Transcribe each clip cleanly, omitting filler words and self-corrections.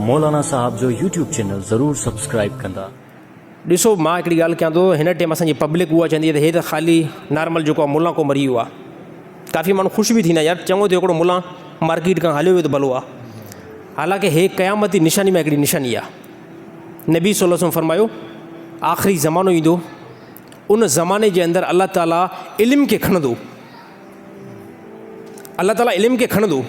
मौलाना साहब जो YouTube channel ज़रूर subscribe कंदा। ॾिसो मां हिकिड़ी ॻाल्हि कयां थो, हिन टाइम असांजी पब्लिक उहा चवंदी आहे त हे त ख़ाली नॉर्मल जेको आहे मुला को मरी वियो आहे। काफ़ी माण्हू ख़ुशि बि थींदा यार, चङो थियो हिकिड़ो मुला मार्केट खां हलियो वियो त भलो आहे। हालांकि हे क़यामती निशानी में हिकिड़ी निशानी आहे। नबी सल्लल्लाहु अलैहि वसल्लम फरमायो आख़िरी ज़मानो ईंदो, उन ज़माने जे अंदरि अल्लाह ताला इल्म खे खणंदो, अल्लाह ताला इल्म खे खणंदो।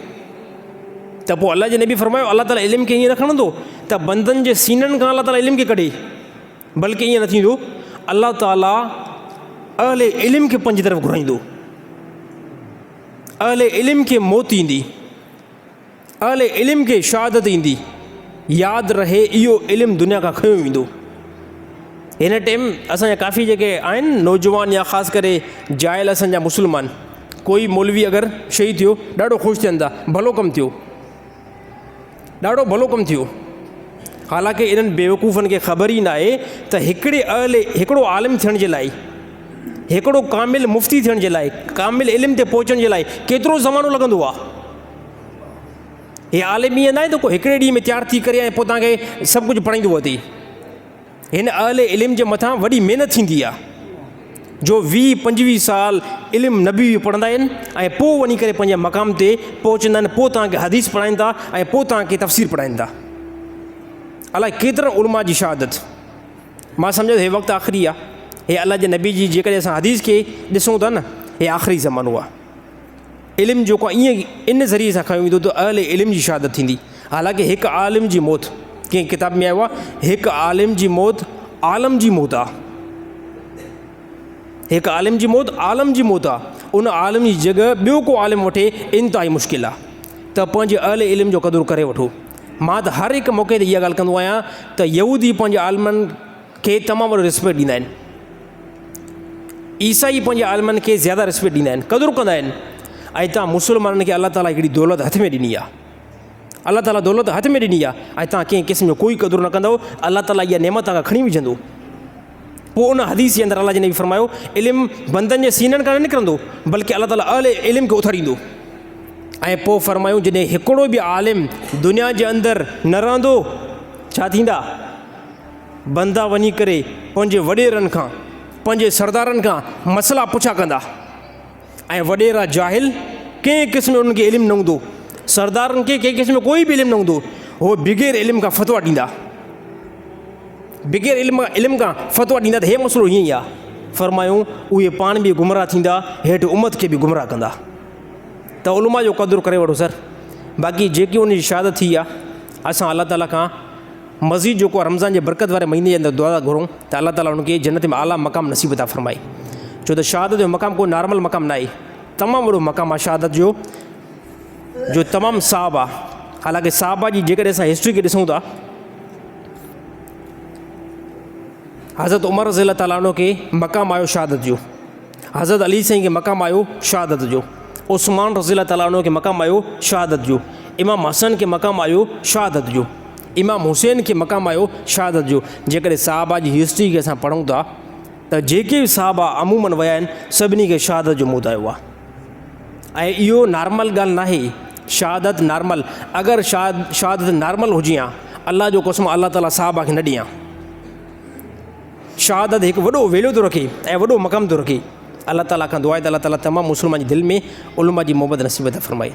त पोइ अल्लाह जे नबी फरमायो अल्लाह ताला इल्म खे ईअं न खणंदो त बंदनि जे सीननि खां अल्लाह ताला इल्म खे कढे, बल्कि ईअं न थींदो। अल्लाह ताला अहले इल्म खे पंहिंजी तरफ़ घुराईंदो, अहले इल्म खे मौत ईंदी, अहले इल्म खे शहादत ईंदी। यादि रहे इहो इल्मु दुनिया खां खयो वेंदो। हिन टाइम असांजा काफ़ी जेके आहिनि नौजवान या ख़ासि करे जाइल असांजा मुस्लमान, कोई मौलवी अगरि शहीद थियो ॾाढो ख़ुशि थियनि था, भलो कमु थियो, ॾाढो भलो कमु थियो। हालांकि इन्हनि बेवकूफ़नि खे ख़बर ई न आहे त हिकिड़ो आलिम थियण जे लाइ, हिकिड़ो कामिल मुफ़्ती थियण जे लाइ, कामिल इल्म ते पहुचण जे लाइ केतिरो ज़मानो लॻंदो आहे। हे आलिम ईअं न आहे त को हिकिड़े ॾींहं में तयारु थी करे ऐं पोइ तव्हांखे सभु कुझु पढ़ाईंदो अचे। हिन अहले इल्म जे मथां वॾी महिनत थींदी आहे, जो 20-25 साल इल्मु नबी पढ़ंदा आहिनि ऐं पोइ वञी करे पंहिंजे मक़ाम ते पहुचंदा आहिनि, पोइ तव्हांखे हदीस पढ़ाइनि था ऐं पोइ तव्हांखे तफ़सीर पढ़ाइनि था। अलाए केतिरनि उलमा जी शहादत। मां सम्झो हे वक़्तु आख़िरी आहे। हे अलाह जे नबी जी जेकॾहिं असां हदीस खे ॾिसूं था न, हे आख़िरी ज़मानो आहे। इल्मु जेको आहे ईअं इन ज़रिए सां खयो वेंदो त अहले इल्म जी शहादत थींदी। हालांकि हिकु आलिम जी मौत, कंहिं किताब में आयो आहे हिकु आलिम जी मौत आलम जी मौत आहे। हिकु आलिम जी मौत आलम जी मौत आहे। उन आलिम जी जॻह ॿियो को आलिम वठे इंतिहाई मुश्किल आहे। त पंहिंजे अहले इल्म जो क़दुरु करे वठो। मां त हर हिकु मौक़े ते इहा ॻाल्हि कंदो आहियां त यहूदी पंहिंजे आलिमनि खे तमामु वॾो रिस्पेक्ट ॾींदा आहिनि, ईसाई पंहिंजे आलिमनि खे ज़्यादा रिस्पेक्ट ॾींदा आहिनि, क़दुरु कंदा आहिनि। ऐं तव्हां मुस्लमाननि खे अल्लाह ताला हिकिड़ी दौलत हथ में ॾिनी आहे, अल्लाह ताला दौलत हथ में ॾिनी आहे ऐं तव्हां कंहिं क़िस्म जो कोई क़दुरु न कंदव, अल्लाह ताला इहा नेमत तव्हां खणी विझंदो। पोइ उन हदीस जे अंदरि अल्लाह जे नबी फरमायो इल्मु बंदनि जे सीननि खां न निकिरंदो, बल्कि अल्लाह ताला अहले इल्म खे उथारींदो। ऐं पोइ फरमायूं जॾहिं हिकिड़ो बि आलिम दुनिया जे अंदरि न रहंदो, छा थींदा? बंदा वञी करे पंहिंजे वॾेरनि खां, पंहिंजे सरदारनि खां मसइला पुछा कंदा ऐं वॾेरा जाहिल कंहिं क़िस्म जो उन्हनि खे इल्मु न हूंदो, सरदारनि खे कंहिं क़िस्म जो कोई बि इल्मु न हूंदो, उहो बिग़ैर इल्म खां फ़तवा ॾींदा, बिग़ैर इल्म खां फ़तवा ॾींदा। त हे मसइलो हीअं ई आहे। फरमायूं उहे पाण बि गुमराह थींदा, हेठि उम्मत खे बि गुमराह कंदा। त उलमा जो क़दुरु करे वठो सर। बाक़ी जेकी उनजी शहादत थी आहे, असां अल्लाह ताला खां मज़ीद जेको आहे रमज़ान जे बरक़त वारे महीने जे अंदरि दुआ घुरूं त अल्लाह ताला उनखे जन्नत में आला मक़ाम नसीब था फ़रमाए। छो त शहादत जो मक़ाम कोई नॉर्मल मक़ाम न आहे, तमामु वॾो मक़ाम आहे शहादत जो तमामु साहब आहे। हालांकि साहबा जी जेकॾहिं असां हिस्ट्री खे ॾिसूं था, हज़रत उमर रज़ियल्लाहु ताला अन्हु खे मक़ाम आयो शहादत जो, हज़रत अली साईं खे मक़ाम आयो शहादत जो, उस्मान रज़ियल्लाहु ताला अन्हु खे मक़ाम आयो शहादत जो, इमाम हसन खे मक़ाम आयो शहादत जो, इमाम हुसैन खे मक़ाम आयो शहादत जो। जेकॾहिं साहबा जी हिस्ट्री खे असां पढ़ूं था त जेके बि साहबा अमूमन विया आहिनि सभिनी खे शहादत जो मौत आयो आहे। ऐं इहो नॉर्मल ॻाल्हि न आहे, शहादत नॉर्मल, अगरि शहादत नॉर्मल हुजे हा, अल्लाह जो कसम अल्लाह ताला साहबा खे न ॾियां। शहादत हिकु वॾो वैल्यू थो रखे ऐं वॾो मक़ाम थो रखे। अल्लाह ताला खां दुआ आहे त अल्लाह ताला तमामु मुस्लमान जी दिलि में उलमा जी मोहबत नसीब था फ़रमाए।